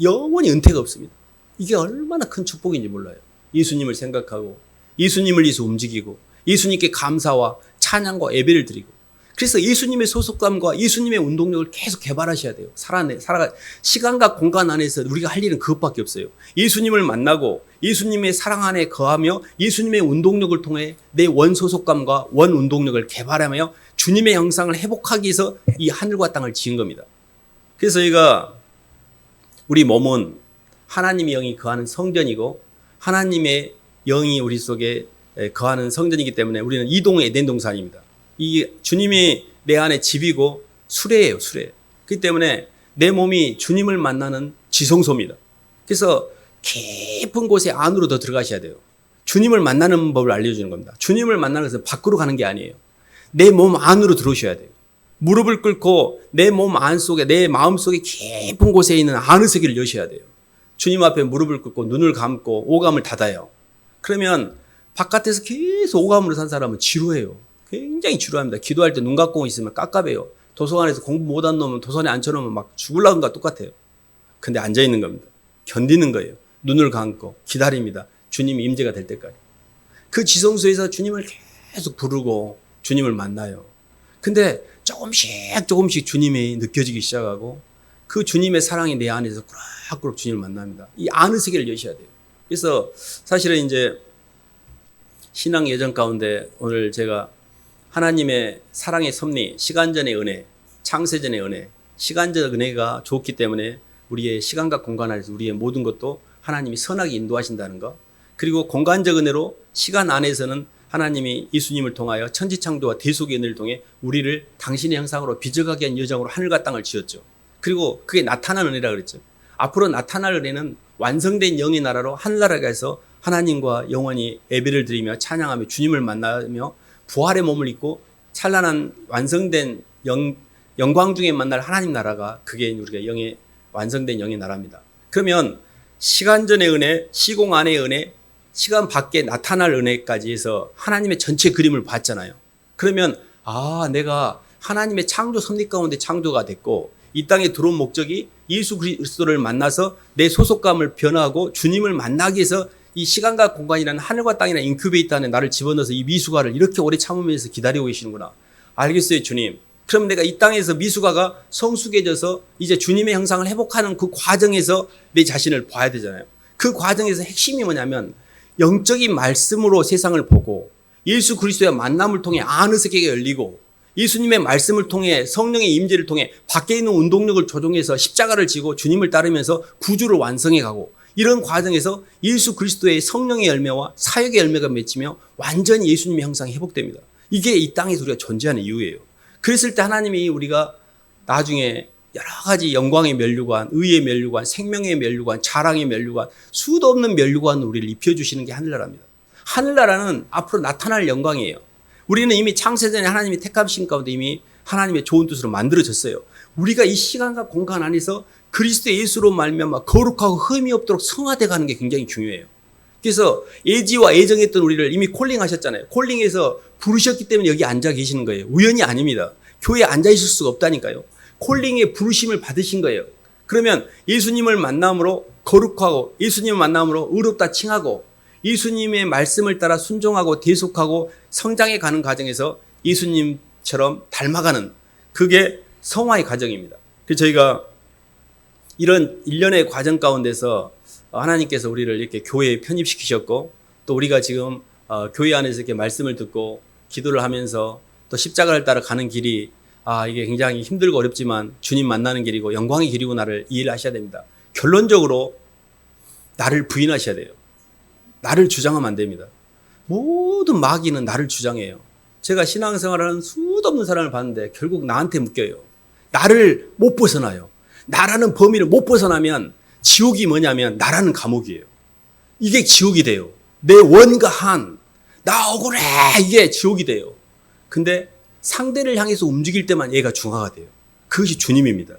A: 영원히 은퇴가 없습니다. 이게 얼마나 큰 축복인지 몰라요. 예수님을 생각하고 예수님을 위해서 움직이고 예수님께 감사와 찬양과 예배를 드리고 그래서 예수님의 소속감과 예수님의 운동력을 계속 개발하셔야 돼요. 시간과 공간 안에서 우리가 할 일은 그것밖에 없어요. 예수님을 만나고 예수님의 사랑 안에 거하며 예수님의 운동력을 통해 내 원소속감과 원운동력을 개발하며 주님의 형상을 회복하기 위해서 이 하늘과 땅을 지은 겁니다. 그래서 우리 몸은 하나님의 영이 거하는 성전이고 하나님의 영이 우리 속에 거하는 성전이기 때문에 우리는 이동의 에덴 동산입니다. 이 주님이 내 안에 집이고 수레예요, 수레. 그렇기 때문에 내 몸이 주님을 만나는 지성소입니다. 그래서 깊은 곳에 안으로 더 들어가셔야 돼요. 주님을 만나는 법을 알려주는 겁니다. 주님을 만나는 것은 밖으로 가는 게 아니에요. 내 몸 안으로 들어오셔야 돼요. 무릎을 꿇고 내 몸 안속에 내 마음속에 깊은 곳에 있는 안의 세계를 여셔야 돼요. 주님 앞에 무릎을 꿇고 눈을 감고 오감을 닫아요. 그러면 바깥에서 계속 오감으로 산 사람은 지루해요. 굉장히 지루합니다. 기도할 때 눈 감고 있으면 깝깝해요. 도서관에서 공부 못한 놈은 도서관에 앉혀놓으면 막 죽으려는 것과 똑같아요. 근데 앉아있는 겁니다. 견디는 거예요. 눈을 감고 기다립니다. 주님이 임재가 될 때까지. 그 지성소에서 주님을 계속 부르고 주님을 만나요. 근데 조금씩 주님이 느껴지기 시작하고 그 주님의 사랑이 내 안에서 꾸락꾸락 주님을 만납니다. 이 아는 세계를 여셔야 돼요. 그래서 사실은 이제 신앙 여정 가운데 오늘 제가 하나님의 사랑의 섭리, 시간전의 은혜, 창세전의 은혜, 시간적 은혜가 좋기 때문에 우리의 시간과 공간 안에서 우리의 모든 것도 하나님이 선하게 인도하신다는 것, 그리고 공간적 은혜로 시간 안에서는 하나님이 예수님을 통하여 천지창조와 대속의 은혜를 통해 우리를 당신의 형상으로 빚어가게 한 여정으로 하늘과 땅을 지었죠. 그리고 그게 나타난 은혜라 그랬죠. 앞으로 나타날 은혜는 완성된 영의 나라로 하늘나라에 가서 하나님과 영원히 예배를 드리며 찬양하며 주님을 만나며 부활의 몸을 입고 찬란한 완성된 영광 중에 만날 하나님 나라가 그게 우리가 영의 완성된 영의 나라입니다. 그러면 시간전의 은혜, 시공 안의 은혜, 시간 밖에 나타날 은혜까지 해서 하나님의 전체 그림을 봤잖아요. 그러면 내가 하나님의 창조 섭리 가운데 창조가 됐고 이 땅에 들어온 목적이 예수 그리스도를 만나서 내 소속감을 변화하고 주님을 만나기 위해서 이 시간과 공간이라는 하늘과 땅이라는 인큐베이터 안에 나를 집어넣어서 이 미숙아를 이렇게 오래 참으면서 기다리고 계시는구나. 알겠어요, 주님. 그럼 내가 이 땅에서 미숙아가 성숙해져서 이제 주님의 형상을 회복하는 그 과정에서 내 자신을 봐야 되잖아요. 그 과정에서 핵심이 뭐냐면 영적인 말씀으로 세상을 보고 예수 그리스도의 만남을 통해 아는 세계가 열리고 예수님의 말씀을 통해 성령의 임재를 통해 밖에 있는 운동력을 조종해서 십자가를 지고 주님을 따르면서 구주를 완성해 가고 이런 과정에서 예수 그리스도의 성령의 열매와 사역의 열매가 맺히며 완전히 예수님의 형상이 회복됩니다. 이게 이 땅에서 우리가 존재하는 이유예요. 그랬을 때 하나님이 우리가 나중에 여러 가지 영광의 면류관, 의의 면류관, 생명의 면류관, 자랑의 면류관, 수도 없는 면류관을 우리를 입혀주시는 게 하늘나라입니다. 하늘나라는 앞으로 나타날 영광이에요. 우리는 이미 창세전에 하나님이 택하신 가운데 이미 하나님의 좋은 뜻으로 만들어졌어요. 우리가 이 시간과 공간 안에서 그리스도 예수로 말미암아 거룩하고 흠이 없도록 성화돼 가는 게 굉장히 중요해요. 그래서 예지와 애정했던 우리를 이미 콜링하셨잖아요. 콜링해서 부르셨기 때문에 여기 앉아 계시는 거예요. 우연이 아닙니다. 교회에 앉아 있을 수가 없다니까요. 콜링의 부르심을 받으신 거예요. 그러면 예수님을 만남으로 거룩하고 예수님을 만남으로 의롭다 칭하고 예수님의 말씀을 따라 순종하고 대속하고 성장해 가는 과정에서 예수님처럼 닮아가는 그게 성화의 과정입니다. 그래서 저희가 이런 일련의 과정 가운데서 하나님께서 우리를 이렇게 교회에 편입시키셨고 또 우리가 지금 교회 안에서 이렇게 말씀을 듣고 기도를 하면서 또 십자가를 따라 가는 길이 이게 굉장히 힘들고 어렵지만 주님 만나는 길이고 영광의 길이고 나를 이해를 하셔야 됩니다. 결론적으로 나를 부인하셔야 돼요. 나를 주장하면 안 됩니다. 모든 마귀는 나를 주장해요. 제가 신앙생활하는 수도 없는 사람을 봤는데 결국 나한테 묶여요. 나를 못 벗어나요. 나라는 범위를 못 벗어나면 지옥이 뭐냐면 나라는 감옥이에요. 이게 지옥이 돼요. 내 원과 한, 나 억울해 이게 지옥이 돼요. 근데 상대를 향해서 움직일 때만 얘가 중화가 돼요. 그것이 주님입니다.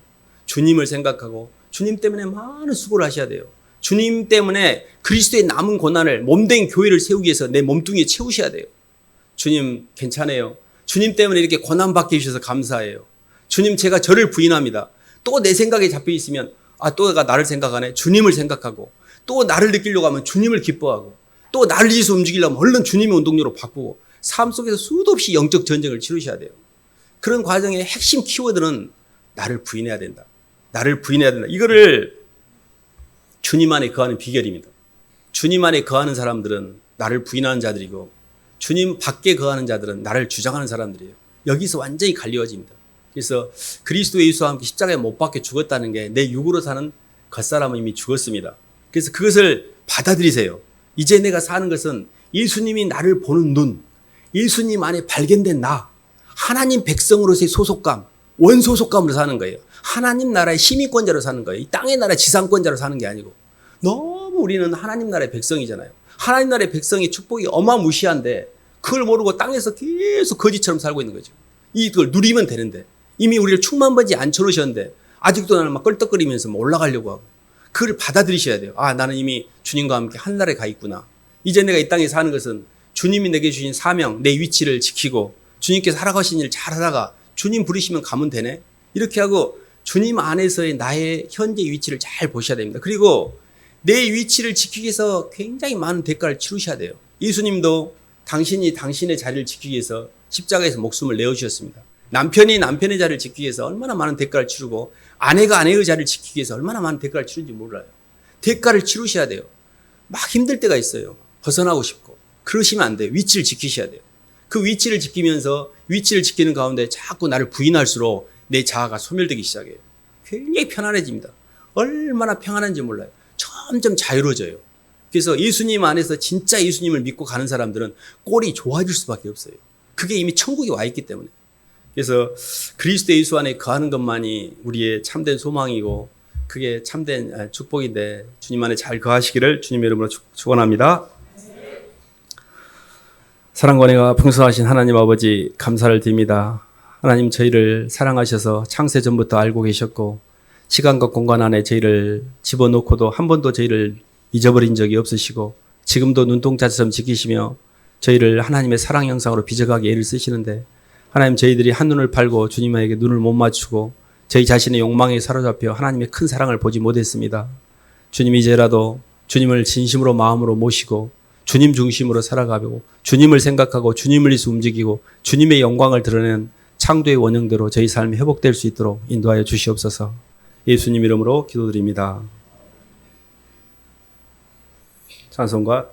A: 주님을 생각하고 주님 때문에 많은 수고를 하셔야 돼요. 주님 때문에 그리스도의 남은 고난을 몸된 교회를 세우기 위해서 내 몸뚱이에 채우셔야 돼요. 주님 괜찮아요. 주님 때문에 이렇게 고난받게 해주셔서 감사해요. 주님 제가 저를 부인합니다. 또 내 생각에 잡혀 있으면 또 내가 나를 생각하네. 주님을 생각하고 또 나를 느끼려고 하면 주님을 기뻐하고 또 나를 위해서 움직이려면 얼른 주님의 운동력으로 바꾸고 삶 속에서 수도 없이 영적 전쟁을 치르셔야 돼요. 그런 과정의 핵심 키워드는 나를 부인해야 된다. 나를 부인해야 된다. 이거를 주님 안에 거하는 비결입니다. 주님 안에 거하는 사람들은 나를 부인하는 자들이고 주님 밖에 거하는 자들은 나를 주장하는 사람들이에요. 여기서 완전히 갈리워집니다. 그래서 그리스도 예수와 함께 십자가에 못 박혀 죽었다는 게 내 육으로 사는 겉사람은 이미 죽었습니다. 그래서 그것을 받아들이세요. 이제 내가 사는 것은 예수님이 나를 보는 눈, 예수님 안에 발견된 나, 하나님 백성으로서의 소속감, 원소속감으로 사는 거예요. 하나님 나라의 시민권자로 사는 거예요. 이 땅의 나라의 지상권자로 사는 게 아니고. 너무 우리는 하나님 나라의 백성이잖아요. 하나님 나라의 백성의 축복이 어마무시한데 그걸 모르고 땅에서 계속 거지처럼 살고 있는 거죠. 이걸 누리면 되는데 이미 우리를 충만번지 앉혀놓으셨는데 아직도 나는 막 껄떡거리면서 올라가려고 하고 그걸 받아들이셔야 돼요. 나는 이미 주님과 함께 하늘나라에 가 있구나. 이제 내가 이 땅에 사는 것은 주님이 내게 주신 사명, 내 위치를 지키고 주님께서 하라고 하신 일 잘하다가 주님 부르시면 가면 되네. 이렇게 하고 주님 안에서의 나의 현재 위치를 잘 보셔야 됩니다. 그리고 내 위치를 지키기 위해서 굉장히 많은 대가를 치르셔야 돼요. 예수님도 당신이 당신의 자리를 지키기 위해서 십자가에서 목숨을 내어주셨습니다. 남편이 남편의 자리를 지키기 위해서 얼마나 많은 대가를 치르고 아내가 아내의 자리를 지키기 위해서 얼마나 많은 대가를 치르는지 몰라요. 대가를 치르셔야 돼요. 막 힘들 때가 있어요. 벗어나고 싶고. 그러시면 안 돼요. 위치를 지키셔야 돼요. 그 위치를 지키면서 위치를 지키는 가운데 자꾸 나를 부인할수록 내 자아가 소멸되기 시작해요. 굉장히 편안해집니다. 얼마나 평안한지 몰라요. 점점 자유로워져요. 그래서 예수님 안에서 진짜 예수님을 믿고 가는 사람들은 꼴이 좋아질 수밖에 없어요. 그게 이미 천국에 와 있기 때문에. 그래서 그리스도 예수 안에 거하는 것만이 우리의 참된 소망이고 그게 참된 축복인데 주님 안에 잘 거하시기를 주님의 이름으로 축원합니다. 사랑과 은혜가 풍성하신 하나님 아버지 감사를 드립니다. 하나님 저희를 사랑하셔서 창세 전부터 알고 계셨고 시간과 공간 안에 저희를 집어넣고도 한 번도 저희를 잊어버린 적이 없으시고 지금도 눈동자처럼 지키시며 저희를 하나님의 사랑 형상으로 빚어가게 애를 쓰시는데 하나님 저희들이 한눈을 팔고 주님에게 눈을 못 맞추고 저희 자신의 욕망에 사로잡혀 하나님의 큰 사랑을 보지 못했습니다. 주님 이제라도 주님을 진심으로 마음으로 모시고 주님 중심으로 살아가고 주님을 생각하고 주님을 위해서 움직이고 주님의 영광을 드러내는 창조의 원형대로 저희 삶이 회복될 수 있도록 인도하여 주시옵소서. 예수님 이름으로 기도드립니다. 찬송가